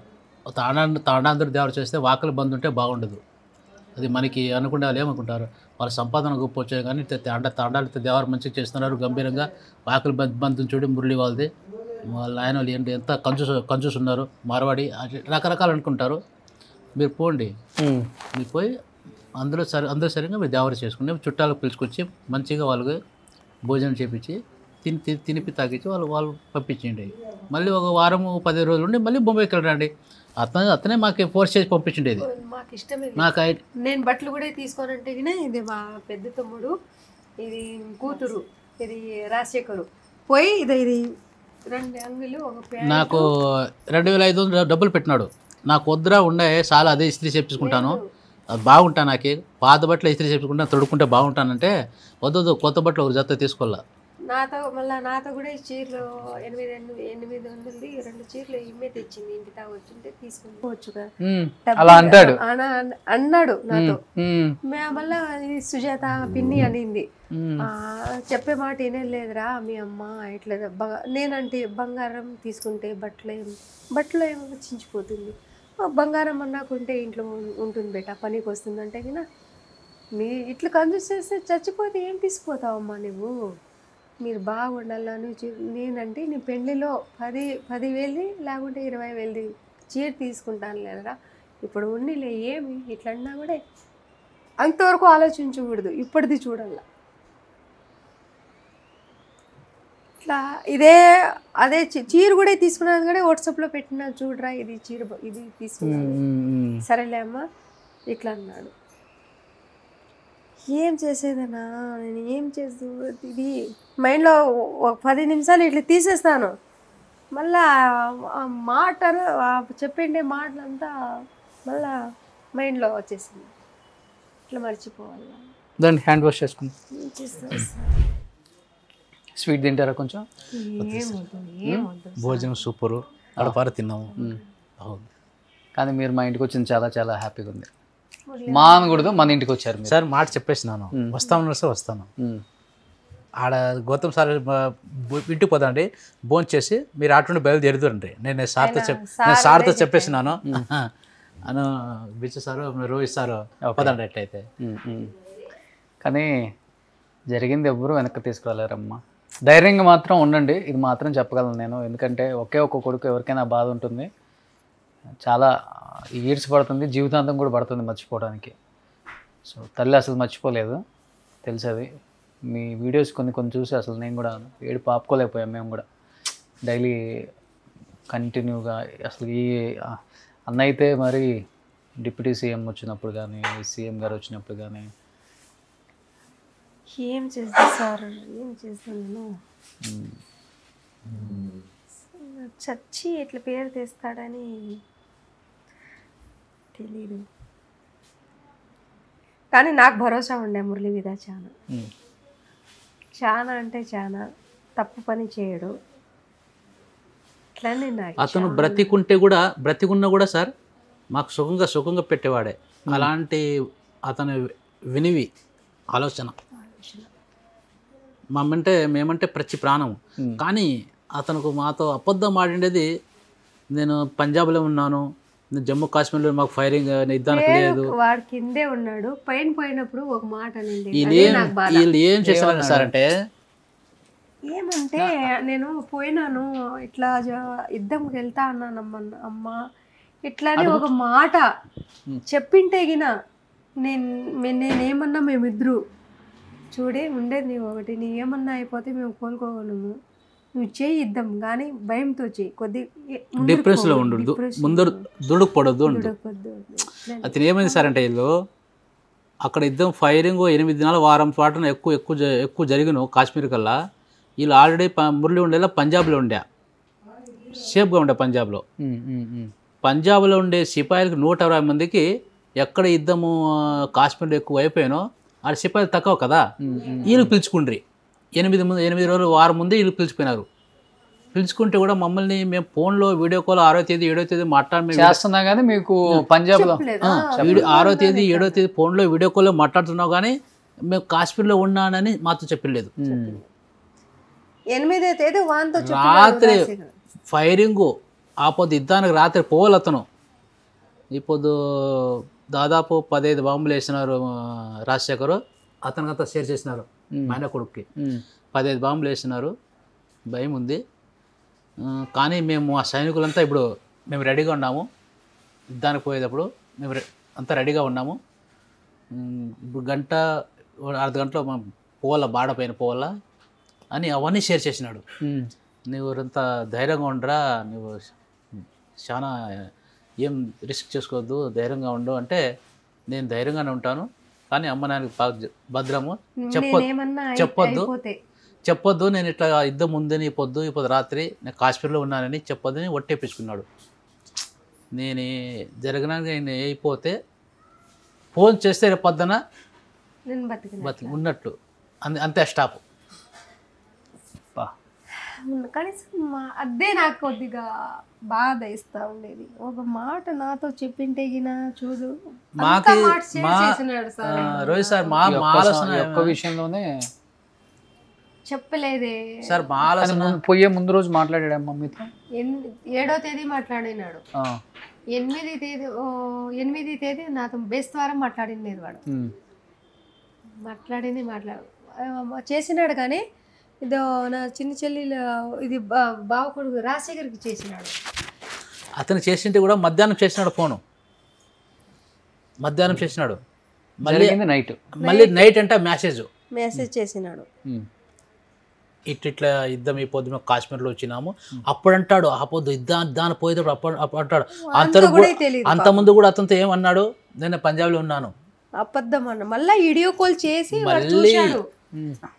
తాండా అందరూ దేవరు చేస్తే వాకలు బంద్ ఉంటే బాగుండదు. అది మనకి అనుకునే వాళ్ళు ఏమనుకుంటారు, వాళ్ళ సంపాదన గొప్ప వచ్చాయి కానీ తాండాలు దేవరు మంచిగా చేస్తున్నారు గంభీరంగా. వాకలు బంధుని చూడి మురళి వాళ్ళది, వాళ్ళ ఆయన వాళ్ళు ఏంటి ఎంత కంజూస్ ఉన్నారు, మార్వాడి రకరకాలు అనుకుంటారు. మీరు పోండి, మీరు పోయి అందరూ సరిగ్గా మీరు దేవరు చేసుకుని చుట్టాలకు పిలుచుకొచ్చి మంచిగా వాళ్ళకి భోజనం చేపించి తినిపి తాగించి వాళ్ళు పంపించండి. మళ్ళీ ఒక వారం 10 రోజులు ఉండి మళ్ళీ బొంబాయికి వెళ్ళండి. అతనే మాకు ఫోర్స్ చేసి పంపించిండేది. మాకు ఇష్టమే. నాకు నేను బట్టలు కూడా తీసుకోనంటే ఇది మా పెద్ద తమ్ముడు, ఇది కూతురు, ఇది రాజశేఖరు. పోయి ఇది 2 అంగులు ఒక ప్యాంట్ నాకు 2500 డబ్బులు పెట్టినాడు. నాకు వద్దురా ఉండే చాలా అదే ఇస్త్రీ చేపించుకుంటాను, అది బాగుంటా, నాకు పాత బట్టలు ఇస్త్రీ చేపించుకుంటా తొడుక్కుంటే బాగుంటానంటే వద్దు కొత్త బట్టలు ఒక జత తీసుకోవాలా. నాతో కూడా ఈ చీరలు 800ది 2 చీరలు ఇమ్మే తెచ్చింది, ఇంటి తా వచ్చింటే తీసుకుపోవచ్చుగా అలా అంటాడు అన్నాడు నాతో. మళ్ళా సుజాత పిన్ని అనింది, చెప్పే మాట వినలేదురా మీ అమ్మ ఇట్లా నేనంటే బంగారం తీసుకుంటే బట్టలు ఏమో చించిపోతుంది, బంగారం అన్నాకుంటే ఇంట్లో ఉంటుంది బేట పనికి వస్తుందంటే కదా మీ ఇట్లా కన్ఫ్యూజ్ చేస్తే చచ్చిపోతే ఏం తీసుకుపోతావమ్మా నువ్వు, మీరు బాగుండాలని. నేనంటే నీ పెళ్ళిలో 10,000 లేకుంటే 20,000 చీర తీసుకుంటాను లేదరా, ఇప్పుడు ఉన్నిలే ఏమి ఇట్లా అన్నా కూడా అంతవరకు ఆలోచించకూడదు, ఇప్పటిది చూడాల. ఇట్లా అదే చీర కూడా తీసుకున్నాను కూడా వాట్సాప్లో పెట్టినా చూడరా ఇది చీర ఇది తీసుకున్నాను, సరేలే అమ్మా ఇట్లా అన్నాడు. ఏం చేసేదన్నా నేను ఏం చేస్తూ ఇది మైండ్లో ఒక 10 నిమిషాలు ఇట్లా తీసేస్తాను, మళ్ళా ఆ మాటలు చెప్పిండే మాటలంతా మళ్ళా మైండ్లో వచ్చేసింది, ఇట్లా మర్చిపోవాలి. దాన్ని హ్యాండ్ వాష్ చేసుకుంది. ఏం చేస్తా స్వీట్ తింటారా కొంచెం? భోజనం సూపరు, అడపార తిన్నాము. కానీ మీరు మా ఇంటికి వచ్చింది చాలా చాలా హ్యాపీగా ఉంది. మా అనకూడదు, మన ఇంటికి వచ్చారు మీరు. సార్ మాట చెప్పేసినాను, వస్తాను సార్ వస్తాను. ఆడ గౌతమ్ సార్ ఇంటికి పోతాండి, భోజనం చేసి మీరు అటు బయలుదేరుదురండి. నేను సార్తో చెప్పేసినాను అను బిచ్చు సారు రోహిత్ సారు పోదండి ఎట్లయితే. కానీ జరిగింది ఎవ్వరూ వెనక్కి తీసుకురాలేరమ్మా. ధైర్యంగా మాత్రం ఉండండి, ఇది మాత్రం చెప్పగలను నేను. ఎందుకంటే ఒకే ఒక్క కొడుకు ఎవరికైనా బాధ ఉంటుంది, చాలా ఇయర్స్ పడుతుంది, జీవితాంతం కూడా పడుతుంది మర్చిపోవడానికి. సో తల్లి అసలు మర్చిపోలేదు, తెలిసేది. మీ వీడియోస్ కొన్ని చూసి అసలు నేను కూడా ఏడుపు ఆపుకోలేకపోయాం. మేము కూడా డైలీ కంటిన్యూగా అసలు ఈ అన్న అయితే మరి డిప్యూటీ సీఎం వచ్చినప్పుడు కానీ సీఎం గారు వచ్చినప్పుడు కానీ ఏం చేస్తా సార్, ఏం చేస్తాను నేను, చచ్చి ఇట్లా పేరు తెస్తాడని తెలీదు. కానీ నాకు భరోసా ఉండే మురళి మీద చాలా అంటే చాలా తప్పు పని చేయడు. ఇట్లానే అతను బ్రతికున్నా కూడా సార్ మాకు సుఖంగా పెట్టేవాడే. అలాంటి అతను వినివి ఆలోచన మేమంటే ప్రతి ప్రాణం. కానీ అతనికి మాతో అబద్ధం ఆడిండేది, నేను పంజాబ్లో ఉన్నాను, నేను జమ్మూ కాశ్మీర్లో మాకు ఫైరింగ్ ఇద్దానికి లేదు, వాడు కిందే ఉన్నాడు, పైన పోయినప్పుడు ఒక మాట వీళ్ళు ఏం చేశారు సార్ అంటే, ఏమంటే నేను పోయినాను ఇట్లా యుద్ధంకి వెళ్తా అన్నానమ్మ అమ్మ ఇట్లానే ఒక మాట చెప్పింటే గిన నేనేమన్నా మేమిద్దరు చూడే ఉండేది నీ ఒకటి, నీ ఏమన్నా అయిపోతే మేము కోలుకోగలము, నువ్వు చేయి ఇద్దాం కానీ భయంతో చేయి, కొద్ది డిప్రెషన్లో ఉండదు, ముందర దుడుకుపడద్దు. అతను ఏమైంది సార్ అంటే, వీళ్ళు అక్కడ యుద్ధం ఫైరింగ్ 8 దినాల వారం పాటన ఎక్కువ జరిగిన కాశ్మీర్ కల్లా, వీళ్ళు ఆల్రెడీ మురళి ఉండేలా పంజాబ్లో ఉండే, సేఫ్గా ఉండే పంజాబ్లో ఉండే సిపాయిలకు 120 మందికి ఎక్కడ యుద్ధము కాశ్మీర్లో ఎక్కువ అయిపోయానో ఆ సిపాయిలు తక్కువ కదా, వీళ్ళు పిలుచుకుండ్రి. 8 రోజులు వారం ముందే వీళ్ళు పిలిచిపోయినారు. పిలుచుకుంటే కూడా మమ్మల్ని మేము ఫోన్లో వీడియో కాల్ 6వ తేదీ 7వ తేదీ మాట్లాడుతున్నా కానీ మీకు పంజాబ్లో 6వ తేదీ 7వ తేదీ ఫోన్లో వీడియో కాల్లో మాట్లాడుతున్నావు కానీ మేము కాశ్మీర్లో ఉన్నానని మాతో చెప్పలేదు. 8వ తేదీ రాత్రి ఫైరింగ్ ఆపొద్దు యుద్ధానికి రాత్రి పోవాలి అతను. ఇప్పుడు దాదాపు 15 బాంబులు వేసినారు రాజశేఖరు, అతనికంతా షేర్ చేసినారు ఆయన కొడుక్కి. 15 బాంబులు వేసినారు, భయం ఉంది. కానీ మేము ఆ సైనికులంతా ఇప్పుడు మేము రెడీగా ఉన్నాము, యుద్ధానికి పోయేటప్పుడు మేము అంతా రెడీగా ఉన్నాము. ఇప్పుడు అర్ధ గంటలో మనం పోవాలా, బాడపైన పోవాలా అని అవన్నీ షేర్ చేసినాడు. నువ్వు అంత ధైర్యంగా ఉండరా, నువ్వు చాలా ఏం రిస్క్ చేసుకోవద్దు, ధైర్యంగా ఉండు అంటే, నేను ధైర్యంగానే ఉంటాను కానీ అమ్మ నాన్నకి భద్రము చెప్పొద్దు చెప్పొద్దు, నేను ఇట్లా యుద్ధం ఉందని ఇప్పుడు రాత్రి నేను కాశ్మీర్లో ఉన్నానని చెప్పొద్దని ఒట్టేపించుకున్నాడు. నేను జరగడానికి ఆయన అయిపోతే ఫోన్ చేస్తే రేపు పొద్దున నేను బతికి ఉన్నట్లు అంతే స్టాప్. కనీసం అదే నాకు కొద్దిగా బాధ ఇస్తా ఉండేది. ఒక మాట నాతో చెప్పింటే చూడు మాకు చేసినాడు సార్. రోహిత్ సార్ మా ఆలోచన ఒక్క విషయంలోనే చెప్పలేదే సార్. మా ఆలోచన పోయే ముందు రోజు మాట్లాడాడు మమ్మీతో. 7వ తేదీ మాట్లాడినాడు. 8వ తేదీ నాతో బేస్ ద్వారా మాట్లాడింది వాడు. చేసినాడు కానీ ఇదో నా చిన్న చెల్లెలు ఇది బావ కొడుకు రాజశేఖర్కి చేసినాడు. అతను చేసింటే కూడా మధ్యాహ్నం చేసినాడు ఫోను. మధ్యాహ్నం చేసినాడు, మళ్ళీ నైట్ అంటే మెసేజ్ చేసినాడు. ఇట్లా యుద్ధం ఈ పొద్దు మేము కాశ్మీర్లో వచ్చినాము అప్పుడు అంటాడు. ఆ పొద్దు యుద్ధాన్ని పోయేటప్పుడు అప్పుడు అంటాడు. అంతకుముందు కూడా అతనితో ఏమన్నాడు, నేను పంజాబ్లో ఉన్నాను అబద్ధం అన్న. మళ్ళీ వీడియో కాల్ చేసి చూశాడు.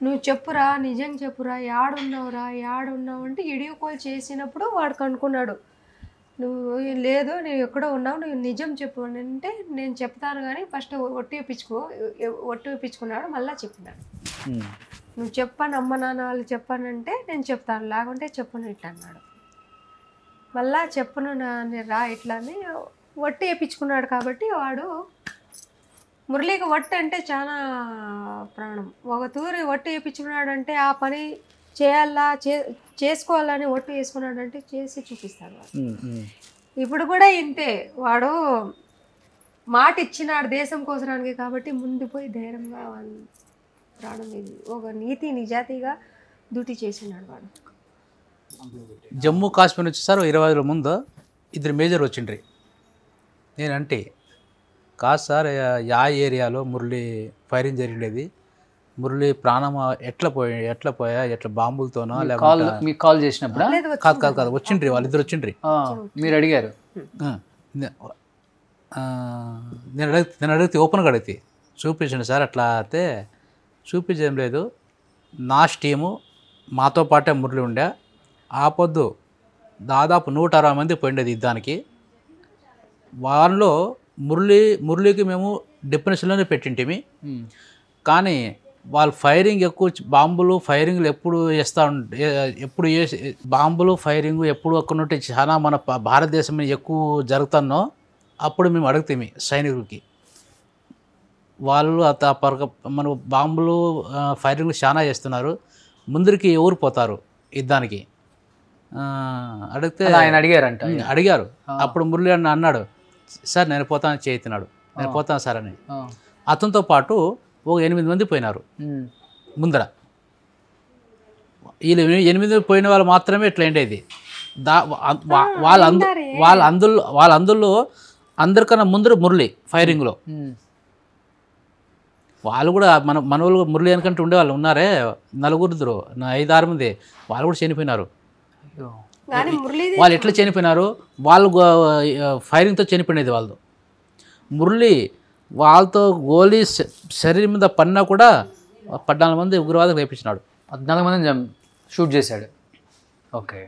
నువ్వు చెప్పురా, నిజం చెప్పురా, యాడున్నావు అంటే వీడియో కాల్ చేసినప్పుడు వాడు కనుక్కున్నాడు. నువ్వు లేదు నేను ఎక్కడో ఉన్నావు, నువ్వు నిజం చెప్పు అంటే నేను చెప్తాను కానీ ఫస్ట్ ఒట్టి వేయించుకున్నాడు. మళ్ళీ చెప్పినాడు, నువ్వు చెప్పాను అమ్మ నాన్న వాళ్ళు చెప్పానంటే నేను చెప్తాను, లేకుంటే చెప్పను ఇట్లా అన్నాడు. మళ్ళా చెప్పను రా ఇట్లా అని ఒట్టి వేయించుకున్నాడు. కాబట్టి వాడు మురళికి వట్టి అంటే చాలా ప్రాణం. ఒక తూరి వట్టి వేయించుకున్నాడు అంటే ఆ పని చేయాలా చేసుకోవాలని ఒట్టు వేసుకున్నాడంటే చేసి చూపిస్తాడు వాడు. ఇప్పుడు కూడా ఇంతే, వాడు మాట ఇచ్చినాడు దేశం కోసరానికి కాబట్టి ముందు పోయి ధైర్యంగా ప్రాణం ఇది ఒక నీతి నిజాతిగా డ్యూటీ చేసినాడు వాడు. జమ్మూ కాశ్మీర్ నుంచి సార్ 20 రోజుల ముందు 2 మేజర్ వచ్చిండ్రి. నేనంటే కాదు సార్, యా ఏరియాలో మురళి ఫైరింగ్ జరిగేది, మురళి ప్రాణం ఎట్లా పోయా బాంబులతోనో లేకపోతే మీకు కాల్ చేసినప్పుడు కాదు వచ్చిండ్రి, వాళ్ళిద్దరు వచ్చిండ్రి. మీరు అడిగారు. నేను అడిగితే ఓపెన్గా అడిగితే చూపించండి సార్. అట్లా అయితే చూపించేం లేదు. నా టీము మాతో పాటే మురళి ఉండే. ఆ పొద్దు దాదాపు 160 మంది పోయిండేది యుద్ధానికి. వాళ్ళలో మురళికి మేము డిఫరెన్స్లోనే పెట్టింటిమి. కానీ వాళ్ళు ఫైరింగ్ ఎక్కువ, బాంబులు ఫైరింగ్లు ఎప్పుడు బాంబులు ఫైరింగ్ ఎప్పుడు అక్కడ చాలా మన భారతదేశం ఎక్కువ జరుగుతానో అప్పుడు మేము అడుగుతామి సైనికులకి. వాళ్ళు మన బాంబులు ఫైరింగ్లు చాలా చేస్తున్నారు, ముందరికి ఎవరు పోతారు యుద్ధానికి అడిగితే ఆయన అడిగారు. అప్పుడు మురళి అన్నాడు, సార్ నేను పోతాను చేస్తున్నాడు, నేను పోతాను సార్ అని. అతనితో పాటు ఒక 8 మంది పోయినారు ముందర. వీళ్ళు 8 పోయిన వాళ్ళు మాత్రమే ఇట్లా ఉండేది. వాళ్ళందులో అందరికన్నా ముందర మురళి ఫైరింగ్లో. వాళ్ళు కూడా మన వాళ్ళు మురళి అనుకంటే ఉండేవాళ్ళు ఉన్నారే 4 5-6 మంది, వాళ్ళు కూడా చనిపోయినారు. వాళ్ళు ఎట్లా చనిపోయినారు, వాళ్ళు ఫైరింగ్తో చనిపోయినది వాళ్ళు. మురళి వాళ్ళతో గోలీ శరీరం మీద పడినా కూడా 14 మంది ఉగ్రవాదులు రేపించినాడు. 14 మందిని షూట్ చేశాడు. ఓకే,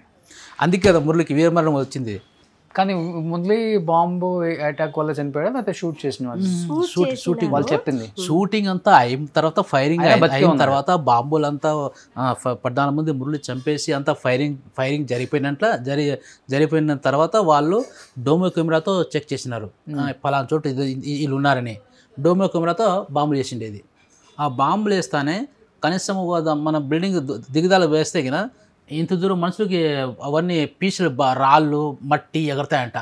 అందుకే కదా మురళికి వీరమరణం వచ్చింది. కానీ మురళి బాంబు అటాక్ వల్ల చనిపోయాడు, లేకపోతే షూట్ చేసిన షూటింగ్ వాళ్ళు చెప్పింది. షూటింగ్ అంతా అయిన తర్వాత ఫైరింగ్ అయిన తర్వాత బాంబులు అంతా 14 మంది మురళి చంపేసి అంతా ఫైరింగ్ జరిగిపోయిన తర్వాత వాళ్ళు డోమో కెమెరాతో చెక్ చేసినారు, పలానా చోటు వీళ్ళు ఉన్నారని. డోమో కెమెరాతో బాంబులు వేసిండేది. ఆ బాంబులు వేస్తానే కనీసం మన బిల్డింగ్ దిగుదల వేస్తే కినా ఇంత దూరం మనుషులకి అవన్నీ పీసులు రాళ్ళు మట్టి ఎగరతాయంట.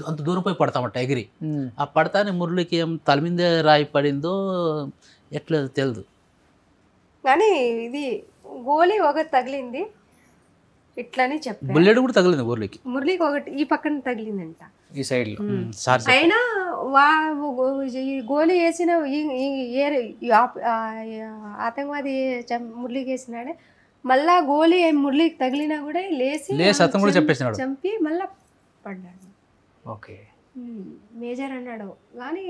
అంత దూరం పోయి పడతామంట ఎగిరి. ఆ పడతానే మురళికి ఏం తల మీదే రాయి పడిందో ఎట్లా తెలియదు. కానీ ఇది గోలీ ఒకటి తగిలింది ఇట్లని చెప్పారు. బుల్లెట్ కూడా తగిలింది మురళికి ఒకటి ఈ పక్కన తగిలిందంట, ఈ సైడ్ లో. అయినా గోలీ వేసిన ఆతంకవాది మురళికి వేసినాడే, మళ్ళా గోలీ మురళికి తగిలినా కూడా లేచి అతను కూడా చెప్పేసినాడు, చంపి మళ్ళా పడ్డాడు. ఓకే, మేజర్ అన్నాడు. కానీ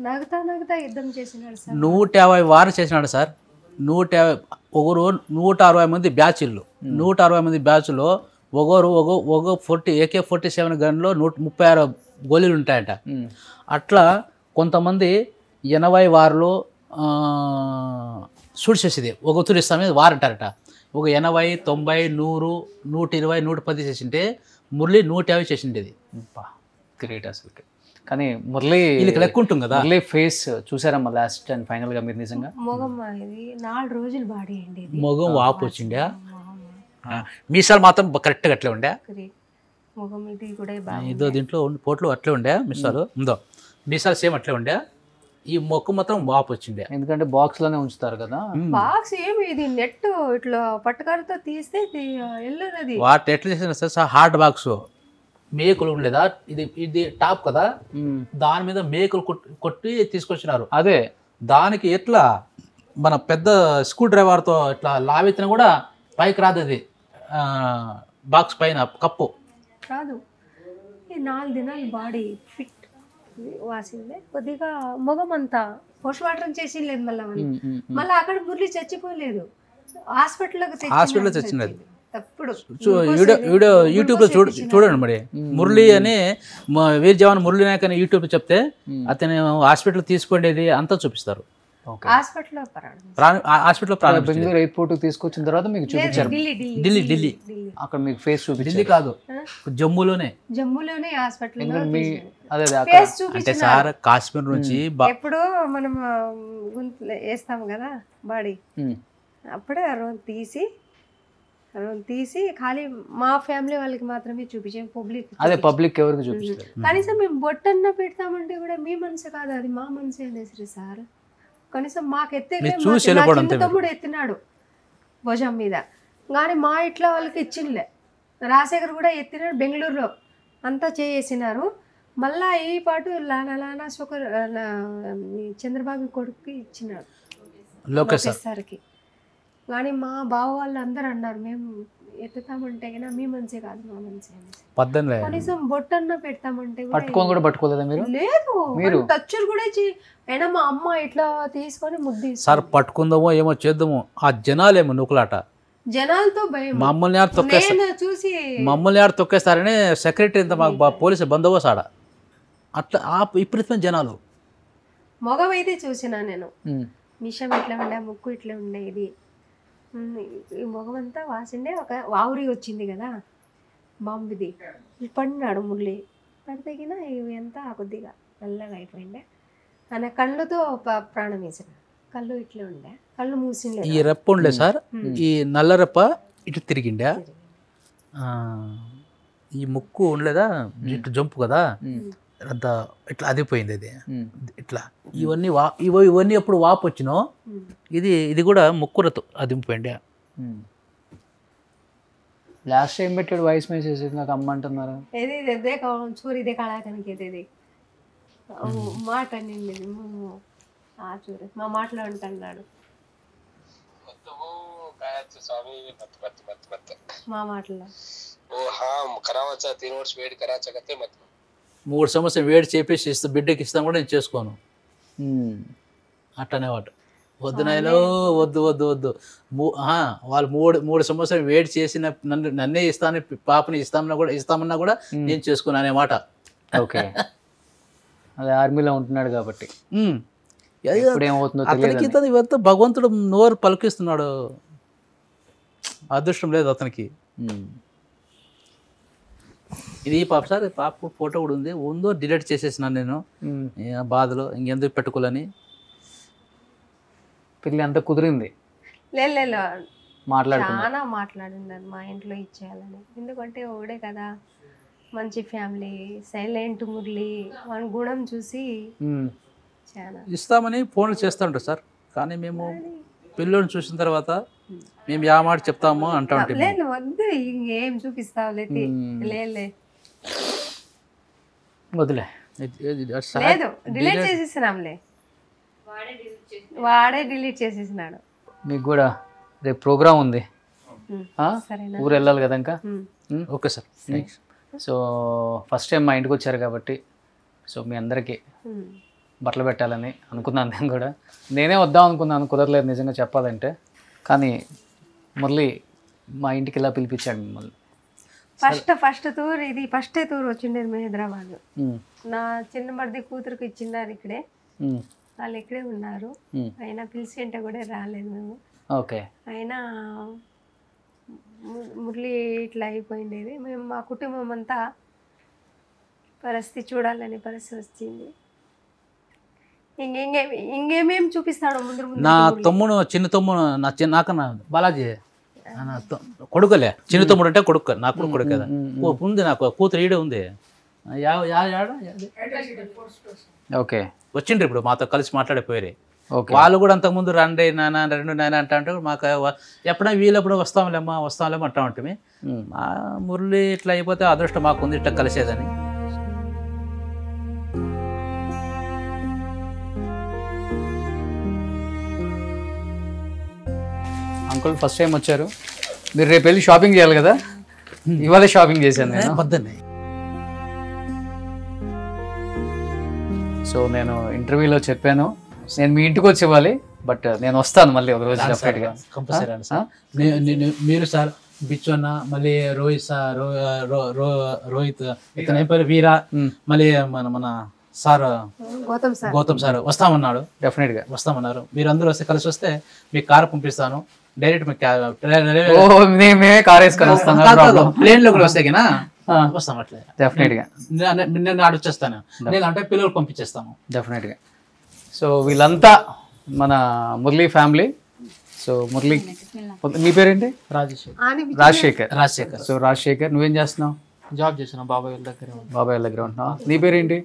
నగతా యుద్ధం చేసినాడు సార్. 150 వారు చేసినాడు సార్. ఒకరు 160 మంది బ్యాచ్లు 160 మంది బ్యాచ్లో ఒక AK-47 గన్లో 136 గోళీలు ఉంటాయంట. అట్లా కొంతమంది 80 వార్లో షూట్ చేసేది ఒక ఉత్తూరు ఇస్తామే వార్ అంటారట. ఒక 80, 90, 100, 120, 110 చేసింటే మురళి 150 చేసిండేది. గ్రేట్ అసలు. కానీ మురళి వీళ్ళకి లెక్క ఉంటుంది కదా. మురళి ఫేస్ చూసారమ్మా లాస్ట్ అండ్ ఫైనల్ గా మీరు నిజంగా? మొగం ఇది 4 రోజులు బాడీ అండి. మొగం వాపు వచ్చిండే, మీసాలు మాత్రం కరెక్ట్గా అట్లే ఉండే. మొగం ఇది కూడా ఇదో దీంట్లో పోట్లో అట్లే ఉండే మీసాలు, ఉందో మీసాలు సేమ్ అట్లే ఉండే. ఈ మొక్క మొత్తం వాపు వచ్చిండే, ఎందుకంటే బాక్స్ లోనే ఉంచుతారు కదా. బాక్స్ ఏమి ఇది నెట్ ఇట్లా పట్టుకారుతో తీస్తే వెళ్ళదు. వాటి ఎట్లా చేసిన సార్ హార్డ్ బాక్స్ మేకులు ఉండేదా, ఇది టాప్ కదా, దాని మీద మేకులు కొట్టి తీసుకొచ్చినారు. అదే దానికి ఎట్లా మన పెద్ద స్క్రూ డ్రైవర్తో ఇట్లా లావెత్తిన కూడా పైకి రాదు. అది బాక్స్ పైన కప్పు రాదు. ఈ 4 దినాలు బాడీ ఫిట్ వాసిందే. కొద్దిగా మొగం అంతా పోస్ట్ మార్టం చేసి లేదు. మళ్ళీ అక్కడ మురళి చచ్చిపోలేదు, హాస్పిటల్లో తెచ్చినది. తప్పుడు యూట్యూబ్ లో చూడండి మరి. మురళి అని వీర్ జవాన్ మురళి నాయక్ అని యూట్యూబ్ లో చెప్తే అతను హాస్పిటల్ తీసుకోండేది అంతా చూపిస్తారు. హాస్పిటల్ బెంగళూరు ఎయిర్పోర్ట్ తీసుకొచ్చిన తర్వాత మీకు చూపించారు. ఢిల్లీ అక్కడ మీకు ఫేస్ చూపించారు. ఢిల్లీ కాదు, జమ్మూలోనే హాస్పిటల్ అంటే సార్ కాశ్మీర్ నుంచి ఎప్పుడు మనం వేస్తాం కదా బాడీ, అప్పుడే తీసి ఖాళీ మా ఫ్యామిలీ వాళ్ళకి మాత్రమే చూపించాం. పబ్లిక్ ఎవరికి చూపిస్తారు? కనీసం మేము బొట్టన్న పెడతామంటే కూడా మీ మనసు కాదు, అది మా మనసే అనేసి సార్. కనీసం మాకు తమ్ముడు ఎత్తినాడు భుజం మీద, కానీ మా ఇట్లా వాళ్ళకి ఇచ్చిందిలే. రాజశేఖర్ కూడా ఎత్తినాడు, బెంగళూరులో అంతా చేసినారు. మళ్ళా ఈ పాటు లానా చంద్రబాబు కొడుకు ఇచ్చినాడు లోకేష్ సార్కి. కానీ మా బావ వాళ్ళు అందరూ అన్నారు మేము ఎత్తుతామంటే కన్నా మీ మనసే కాదు మా మనసే అనేసి. కనీసం బొట్టన్న పెడతామంటే కూడా పట్టుకోలేదా మీరు? లేదు, టచ్చులు కూడా అయినా మా అమ్మ ఇట్లా తీసుకొని ముద్దు సార్ పట్టుకుందామో ఏమో చేద్దామో, ఆ జనాలేమో నూకులాట, జనాలతో భయం. మమ్మల్ని ఆడ తొక్కేస్తారని సెక్రటరీ ఇంత మాకు పోలీసు బందోబస్తు ఆడ అట్లా విపరీతమైన జనాలు. మొగం అయితే చూసినా నేను, మిషం ఇట్లా ఉండే, ముక్కు ఇట్లా ఉండే, ఇది ఈ మొగమంతా వాసిండే. ఒక ఆవురి వచ్చింది కదా బాంబుది, పడినాడు మురళి. పడితేగిన ఇవి అంతా కొద్దిగా నల్లగా అయిపోయిండే. ఆయన కళ్ళుతో ప్రాణం వేసిన, కళ్ళు ఇట్లా ఉండే, కళ్ళు మూసిండే. ఈ రెప్ప ఉండే సార్, ఈ నల్ల రెప్ప ఇటు తిరిగిండే, ఈ ముక్కు ఉండలేదా ఇటు జంపు కదా, అంత ఇట్లా అదిపోయింది. అది ఇట్లా ఇవన్నీ ఎప్పుడు వాపు వచ్చినో ఇది కూడా ముక్కురతో అదిపోయింది. లాస్ట్ టైం పెట్టాడు వాయిస్ మెసేజ్ నాకు అమ్మ అంటున్నారు. చూరిదే కళాకనికి మాట నిండి చూడు మా మాటలో అంటున్నాడు. మా మాటలో 3 సంవత్సరం వేడి చేపేసి ఇస్తా బిడ్డకి ఇస్తాం కూడా నేను చేసుకోను అట్టనే వాడు. వద్దు నాయనో వద్దు వద్దు వద్దు. వాళ్ళు 3 సంవత్సరం వేడి చేసిన నన్నే ఇస్తాను, పాపని ఇస్తామన్నా కూడా నేను చేసుకోను అనే మాట. ఓకే, అదే ఆర్మీలో ఉంటున్నాడు కాబట్టి అతనికి ఇవంతా భగవంతుడు నోరు పలికిస్తున్నాడు. అదృష్టం లేదు అతనికి. ఇది పాప సార్, పాప ఫోటో కూడా ఉందో డిలీట్ చేసేసినాను నేను బాధలో, ఇంకెందుకు పెట్టుకోవాలని. పిల్లి అంతా కుదిరింది, చాలా మాట్లాడినారు మా ఇంట్లో ఇచ్చేయాలని. ఎందుకంటే ఓడే కదా, మంచి ఫ్యామిలీ, సైలెంట్ మురళి, మన గుణం చూసి ఇస్తామని ఫోన్లు చేస్తుంటారు సార్. కానీ మేము పిల్లోని చూసిన తర్వాత మేము యా మాట చెప్తామో అంటా ఉంటాం. లేదు వద్దు, ఇంకేం చూపిస్తావు లేదే వదిలే, లేదు డిలీట్ చేసేసినాంలే, వాడే డిలీట్ చేసేసినాడు. మీకు కూడా రేపు ప్రోగ్రామ్ ఉంది, ఊరు వెళ్ళాలి కదా ఇంకా. Okay sir. So first time మా ఇంటికి వచ్చారు కాబట్టి సో మీ అందరికీ బట్టలు పెట్టాలని అనుకున్నాను. నేను కూడా నేనే వద్దాం అనుకున్నాను, కుదరలేదు నిజంగా చెప్పాలంటే. కానీ మురళి మా ఇంటికి ఇలా పిలిపించాడు మిమ్మల్ని. ఫస్ట్ టూర్ ఇది ఫస్టే టూర్ వచ్చిండేది మేము హైదరాబాద్. నా చిన్న మరిది కూతురుకు ఇచ్చిండారు ఇక్కడే, వాళ్ళు ఇక్కడే ఉన్నారు. అయినా పిలిచి అంటే కూడా రాలేదు మేము. ఓకే. అయినా మురళి ఇట్లా అయిపోయిండేది. మేము మా కుటుంబం అంతా పరిస్థితి చూడాలని పరిస్థితి వచ్చింది. ఇంకేమేమి చూపిస్తాడు ముందు ముందు. నా తమ్ముడు చిన్న తమ్ముడు నాకన్నా బాలాజీ కొడుకులే. చిన్న తమ్ముడు అంటే కొడుకు, నాకు కూడా కొడుకు కదా ఉంది. నాకు కూతురు ఈడే ఉంది. ఓకే. వచ్చిండ్రు ఇప్పుడు మాతో కలిసి మాట్లాడిపోయారు. వాళ్ళు కూడా అంతకుముందు రండి నాన్న రెండు నాయన అంటే మాకు ఎప్పుడైనా వీలప్పుడు వస్తాంలేమ్మా అంటా ఉంటుంది. మా మురళి ఇట్లా అయిపోతే అదృష్టం మాకు ఉంది ఇట్లా కలిసేదని. అంకుల్ ఫస్ట్ టైం వచ్చారు, మీరు రేపు వెళ్ళి షాపింగ్ చేయాలి కదా, ఇవాళ షాపింగ్ చేశాను నేను పొద్దున్నే. సో నేను ఇంటర్వ్యూలో చెప్పాను నేను మీ ఇంటికి వచ్చి ఇవ్వాలి, బట్ నేను వస్తాను మళ్ళీ ఒక రోజు డెఫినెట్గా. కంపల్సరీ అండి సార్. మీరు సార్ బిచ్చు అన్న, మళ్ళీ రోహిత్ సార్, రోహిత్ ఇతను అయిపోయి వీరా, మళ్ళీ మన సార్ గౌతమ్ సార్ వస్తామన్నాడు. డెఫినెట్గా వస్తామన్నారు. మీరు అందరూ వస్తే కలిసి వస్తే మీకు కార్ పంపిస్తాను డైరెక్ట్. మేమే కార్ వేసుకొని వస్తాను, ప్లేన్ లో కూడా వస్తే కినా వస్తాం. అట్లా డెఫినెట్గా నేను ఆడొచ్చేస్తాను, నేను అంటే పిల్లలు పంపించేస్తాము డెఫినెట్గా. సో వీళ్ళంతా మన మురళి ఫ్యామిలీ. సో మురళి, మీ పేరేంటి? రాజశేఖర్. సో రాజశేఖర్, నువ్వేం చేస్తున్నావు? జాబ్ చేసిన బాబాయ్ వాళ్ళ దగ్గర ఉంటున్నావు. నీ పేరేంటి?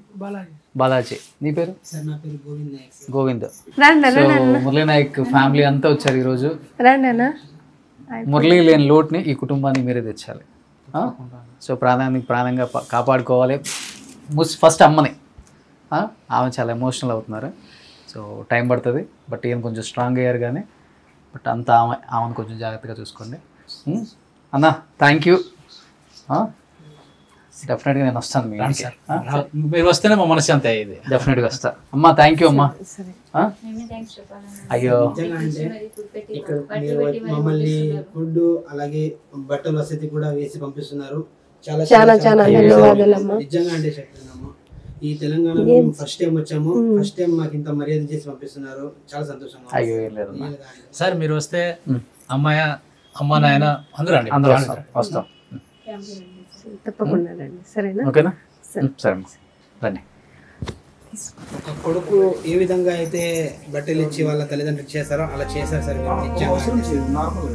బాలాజీ. నీ పేరు? గోవింద్. సో మురళీ నాయక్ ఫ్యామిలీ అంతా వచ్చారు ఈరోజు. మురళి లేని లోటుని ఈ కుటుంబాన్ని మీరే తెచ్చాలి. సో ప్రాణంగా కాపాడుకోవాలి. ఫస్ట్ అమ్మని, ఆమె చాలా ఎమోషనల్ అవుతున్నారు. సో టైం పడుతుంది, బట్ ఈయన కొంచెం స్ట్రాంగ్ అయ్యారు. కానీ బట్ అంతా ఆమెను కొంచెం జాగ్రత్తగా చూసుకోండి అన్న. Thank you. డెఫినెట్గా నేను వస్తాను మీ ఇంటికి. మీరు వస్తేనే మా మనసు అంతే అయ్యేది. డెఫినెట్గా వస్తా అమ్మా. థ్యాంక్ యూ అమ్మా. అయ్యో ఇక్కడ మమ్మల్ని ఫుడ్ అలాగే బట్టల వసతి కూడా వేసి పంపిస్తున్నారు. చాలా నిజంగా అంటే చెప్తున్నాము. ఈ తెలంగాణలో ఫస్ట్ టైం వచ్చాము, ఫస్ట్ టైం మాకు ఇంత మర్యాద చేసి పంపిస్తున్నారు. చాలా సంతోషంగా. అయ్యో సార్ మీరు వస్తే అమ్మ నాయన అందరూ వస్తాం. తప్పకుండా రండి. సరేనా? ఓకేనా? సరే రండి. ఒక కొడుకు ఏ విధంగా అయితే బట్టలు ఇచ్చి వాళ్ళ తల్లిదండ్రులు చేస్తారో అలా చేశారు సార్. నార్మల్